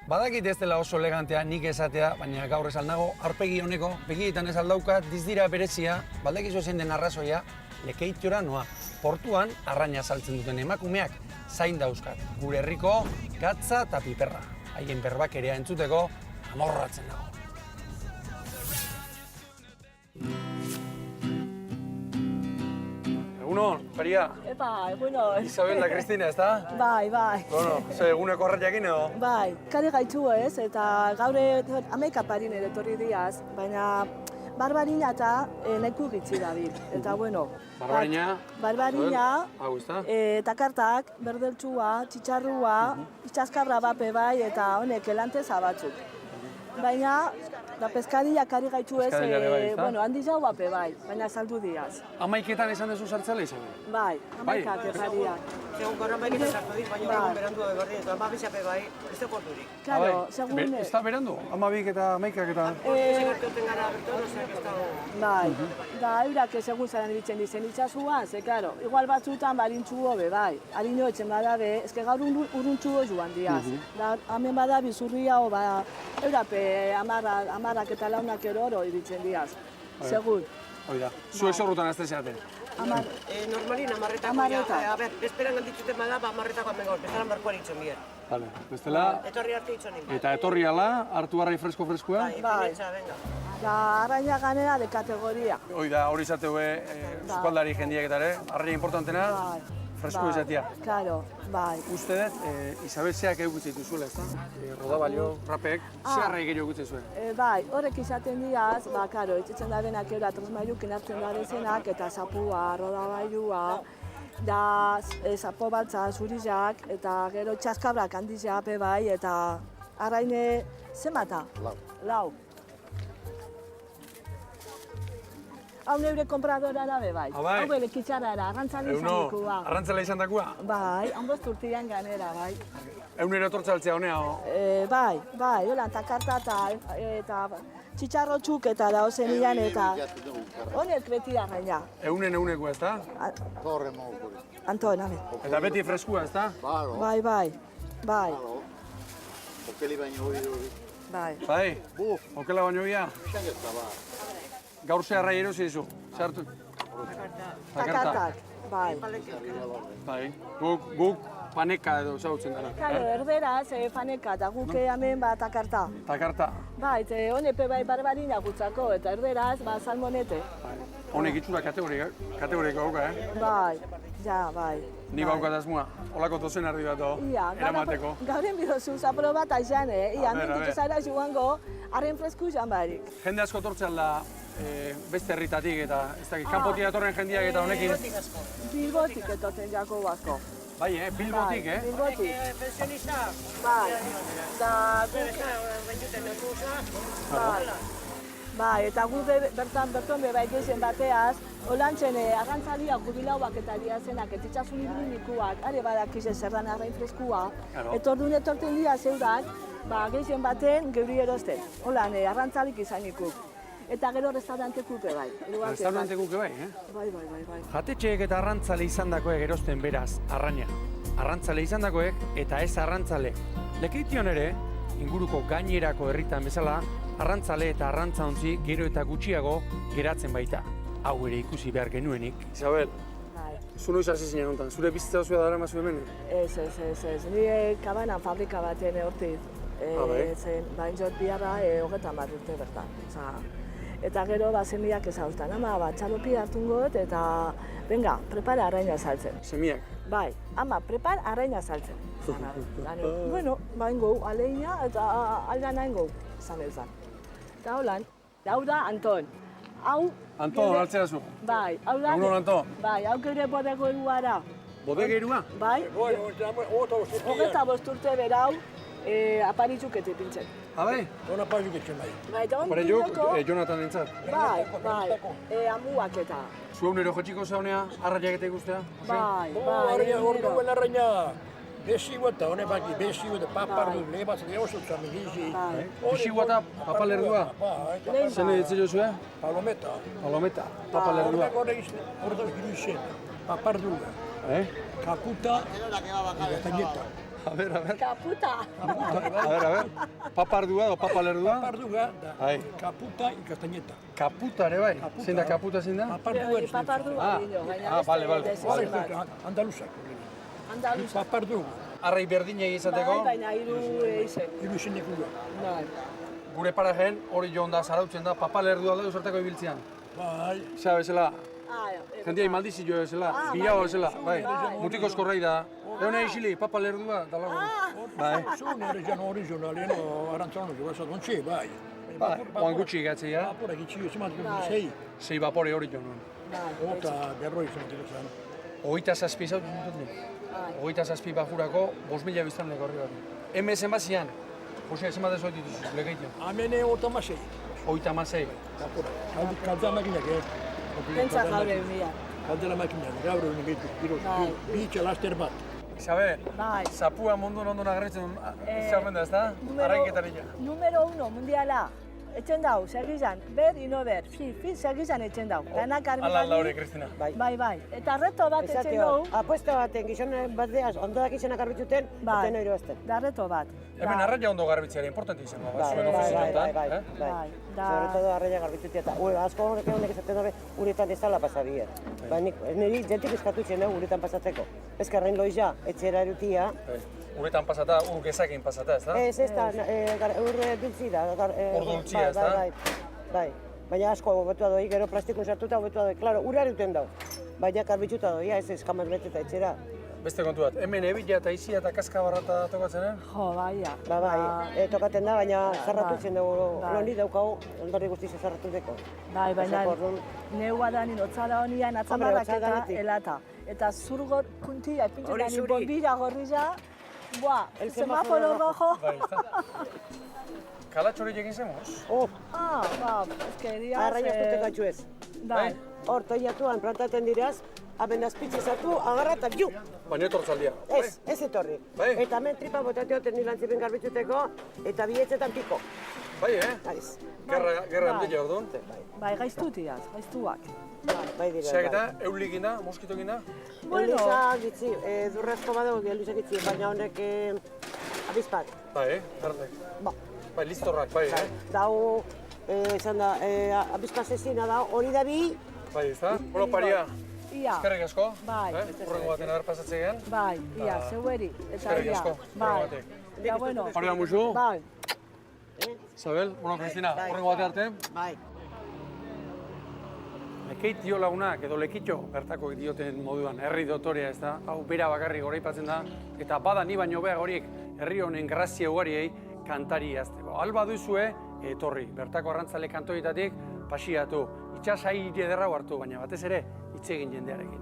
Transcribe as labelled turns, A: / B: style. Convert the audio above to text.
A: Badakit ez dela oso elegantea nik esatea, baina gaur esan nago, aurpegi honeko, begietan ez aldaukat, dizdira berezia, baldakizu zein den arrazoia, Lekeitiora noa. Portuan, arraina saltzen duten emakumeak, zain dauzkat. Gure herriko, gatza eta piperra. Haien berbak ere entzuteko, amorratzen dago. Egunon, Paria.
B: Epa, egunon.
A: Isabel da Cristina, ez da?
B: Bai.
A: Bueno, ze eguneko horretiakin edo?
B: Bai, kare gaitzu ez, eta gaur amaika parin ere etorri diaz, baina barbarina eta nahiko gitzi dabil. Eta bueno...
A: Barbarina?
B: Barbarina,
A: hau, ez da?
B: takartak, berdeltxua, txitxarrua, itxaskabra bape bai, eta honek elanteza batzuk. Baina, da peskadilla kari gaitzu ez, bueno, handi jau bape bai, baina saldu diaz.
A: Amaiketan esan dezu sartzela, Isabel?
B: Bai, amaikak erraria.
C: Segun korra maiketan sartu dit, baina egun berandu da berdi, eta amabizape bai, ez da porturik.
B: Claro, segun...
A: Ez da berandu? Amabik eta amaikak eta...
C: Bertoten gara, bertoten ez dago...
B: Bai, da eurak segun zaran ditzen dizen itxasuan, ze, claro, igual batzutan barintxu hobe, bai. Harino etxen badabe, ezke gaur urruntxu joan diaz. Da, hemen bada bizurria ho, ba, eurape amarrak eta launak ero iritzen diaz. Segun.
A: Oida, zuek zorrutan azte zeaten.
C: Normalin amarretako, a ber, esperan galditzuten bada, amarretako amengaur, bezaran barkoan itxon bier.
A: Vale, bestela...
C: Etorri arte itxon nien.
A: Eta etorri ala, hartu barrai fresko-freskoa?
C: Bai, venga.
B: Da, arraina ganera de kategoria.
A: Oida, hori izateue eskualdari jendiak eta ere, arraina importantena, fresko izatea.
B: Claro, bai.
A: Uste dut, Isabel zeak egutzen dituzuela, ez da? Rodabalio, rapek, ze arrai gehiago egutzen zuen?
B: Bai, horrek izaten diaz, ba, karo, etxetzen da benak eura trosmailukin hartzen da dezenak, eta zapua, rodabailua, da zapo baltza, zurizak, eta gero txaskabrak handizak bai, eta arraine zemata? Lau. Hau neure kompradora da bai. Hau bere kitxarara, arrantzale izan dikua.
A: Arrantzale izan dakua?
B: Bai, hanbost urtian ganera, bai.
A: Egunero tortzaltzea honea?
B: Bai, hola, takarta eta txitxarrotxuk eta da ozen ilan eta... Honek beti arraina.
A: Eguneko ez da?
B: Anton, abe.
A: Eta beti freskua ez da?
B: Bai.
D: Okeli baino hori.
A: Bai? Okela baino bia? Gaur ze arrai erosi dizu? Zertu?
B: Takartak, bai.
A: Bai, guk paneka edo zautzen dara.
B: Kalo, erderaz paneka, eta guk hemen takarta.
A: Takarta?
B: Bai, honepe bai barbarina gutzako, eta erderaz salmonete.
A: Honek itxura kategoriko gauka,
B: Bai.
A: Ni baukat asmoa, holako tozen ardi bat eramateko.
B: Gauren bidozu zapro bat aixan, mendik zara joango, arren fresku joan barik.
A: Jende asko tortzean da beste herritatik eta ez dakit, kanpotik datorren jendiak eta honekin...
B: Bilbotik etorten jako asko.
A: Bai, Bilbotik,
B: Bilbotik.
C: Pensionista.
B: Bai, da... Bai, eta gu berton bebai geixen bateaz, holantzen arrantzalia jubilauak eta diazenak, etitxasun iblinikuak, are badakize zerran arrain freskua, etordun etorten dira zeudak, geixen baten geuri erosten. Holan, arrantzalik izanikuk. Eta gero restaurantekuk bai.
A: Restaurantekuk bai,
B: Bai.
A: Jatetxeek eta arrantzale izandakoek erosten beraz, arraina. Arrantzale izandakoek eta ez arrantzale. Lekeition ere, inguruko gainerako herritan bezala, arrantzale eta arrantzaontzi gero eta gutxiago geratzen baita. Hau ere ikusi behar genuenik. Isabel, zu noiz hasi zinen honetan, zure bizitza osoa dara mazu hemen?
B: Ez. Nire kabanan fabrika baten hortiz. Bain jot biharra hogetan bat urte bertan. Eta gero semiak ezauztan, ama txalopi hartun got eta venga, prepara arraina saltzen.
A: Semiak?
B: Bai, ama, prepara arraina saltzen. Bueno, bain gau, aleina eta aldan hain gau, izan ezan. Eta holan, hau da Anton.
A: Anton, hartzea zu?
B: Bai, hau da...
A: Egunon, Anton?
B: Bai, hau gure bodegoerua da.
A: Bodegoerua?
B: Bai, hogeta bosturte berau, aparitzuk pintzen.
A: Bai?
D: Ona paizuk etxen bai.
B: Bai, eta
A: Parejuk, Jonathan entzat?
B: Bai, amuak eta.
A: Zu egunero jotxiko zaunea, arraiak eta ikustea?
B: Bai.
D: Arraina orduen arraina. Besiu eta hone baki, besiu eta papardu, lebaz, lehosu txamigizi.
A: Besiu eta papalerdua? Zene ditze jo zuen?
D: Palometa.
A: Palometa, papalerdua.
D: Hordak giruizen, papardua. Kakuta, gatañeta.
A: A ber.
B: Kaputa.
A: A ber. Papardua edo papalerdua?
D: Paparduga da
A: Bai.
D: kaputa ikastaineta.
A: Kaputa ere bai? Zein da kaputa zein da?
D: Paparduga
B: Papardua dio, baina
A: bale.
D: Andaluzak.
B: Andaluz.
D: Paparduga.
A: Arrai berdinei izateko,
B: Baina hiru izen.
D: Hiru izenekua.
B: Bai.
A: gure parajen hori joan da, zarautzen da, papalerdua da zertako ibiltzean.
D: Bai.
A: Zea bezala,
B: Ah,
A: jendiai maldizio bezala, bilao bezala, bai, mutiko eskorrei da. Egon isili, papalerdua, da lagu. Bai,
D: Zune region originaleno arantzano jo basa dontxe, bai.
A: bai, oan gutxi gatzea,
D: Vapora gitxi, zemat sei.
A: sei vapore hori joan.
D: Ota berroi zen direzan.
A: Hogeita zazpi zautu dut. Hogeita zazpi bajurako, 5.000 biztanlek horri bat. Hemen zenbazian, Jose, zenbat ez hori dituzu, legeiten.
D: Amene ota masei.
A: Hogeita amasei.
D: Vapora. Kalda makinak,
B: Pentsa jabe mila.
D: Kaldela makinak, gaur egun gehitu. Bitxa laster bat.
A: Isabel,
B: Bai.
A: zapua munduan ondo agertzen izaben da, ez da? Arraiketarilla.
B: Número 1 mundiala. Etxen dau, segizan, ber y no ber. Fi, segizan etxen dau. Danak
A: Ala hori,
B: argi.
A: Kristina.
B: Bai. Eta reto bat etxen dau.
C: Apuesta baten, gizon bateaz, ondo dakizenak arbituten,
B: Bai.
C: eta noiro ezten.
B: Da reto bat.
A: Hemen arraia ondo garbitzeare, importante izango da, zuen
C: Bai,
A: ofizioetan,
C: bai.
B: Da.
C: Sobre todo arraia garbitutia eta asko honek esaten dabe uretan ez dala pasabie. Ba, niri jentik eskatu itzen uretan pasatzeko. Ezkarren loiza, etxera erutia.
A: Uretan pasata, gezakin pasata, ez da?
C: Ez da, ur dultzi da.
A: Ur dultzia, ez da?
C: Bai. Baina asko hobetua doi, gero plastikun sartuta hobetua doi. Klaro, ura eruten dau. Baina karbitzuta doia, ez eskamaz beteta etxera.
A: Beste kontu bat, hemen ebila eta izia eta kaskabarra eta tokatzen,
B: Jo, baia.
C: Bai, tokaten da, baina zarratu zen dugu, loni daukagu, ondori guztiz zarratu deko.
B: Bai, baina
C: Orduan,
B: neua danin otzara honian atzamarrak
C: otzara
B: eta
C: danetik.
B: elata. Eta zurgot kuntia, ipintzen
C: Hori
B: danin
C: zuri.
B: bombilla gorriza, buah,
C: El
B: semáforo
C: semáforo
B: rojo.
A: Bai, ez da? Kalatxori egin zemoz?
B: Ba, ez que diaz...
C: arraia aztuteko atxuez.
B: Bai,
C: Hor, toiatuan plantaten diraz, aben azpitzi zartu, agarra eta ju!
A: Baina etortzaldia.
C: Ez etorri.
A: Bai.
C: Eta hemen tripa botatioten nilantzipin garbitzuteko, eta bihetzetan piko.
A: Bai,
C: Aiz.
A: Gerra handia orduan.
B: bai, gaiztutiaz, gaiztuak.
C: Bai dira.
A: Zeak eta, eulik ginda, moskito ginda?
C: Eliza gitzi, durrazko badago eliza gitzi, baina honek abizpat.
A: Bai, perfect.
C: Ba,
A: Bai, listorrak, bai,
C: dau, esan da, abizpat zezina da, hori da bi,
A: Bai, ez da? Bueno, paria,
B: Ia,
A: eskerrik asko.
B: Bai.
A: Horrengo baten agar pasatzean.
B: bai, ia, zeueri. Eta
A: Eskerrik
B: ia,
A: asko,
B: bai.
A: horrengo batek.
B: Eta bueno,
A: Paria musu,
B: bai.
A: Isabel, bueno, Kristina, horrengo bate arte.
C: bai.
A: Lekeitio lagunak edo lekitxo bertako dioten moduan, herri dotorea ez da, hau bera bakarrik goraipatzen da, eta bada ni baino beha horiek herri honen grazia ugariei kantari azteko. Alba duzue, etorri, bertako arrantzale kantoietatik pasiatu, itxas aire derrau hartu, baina batez ere, hitz egin jendearekin.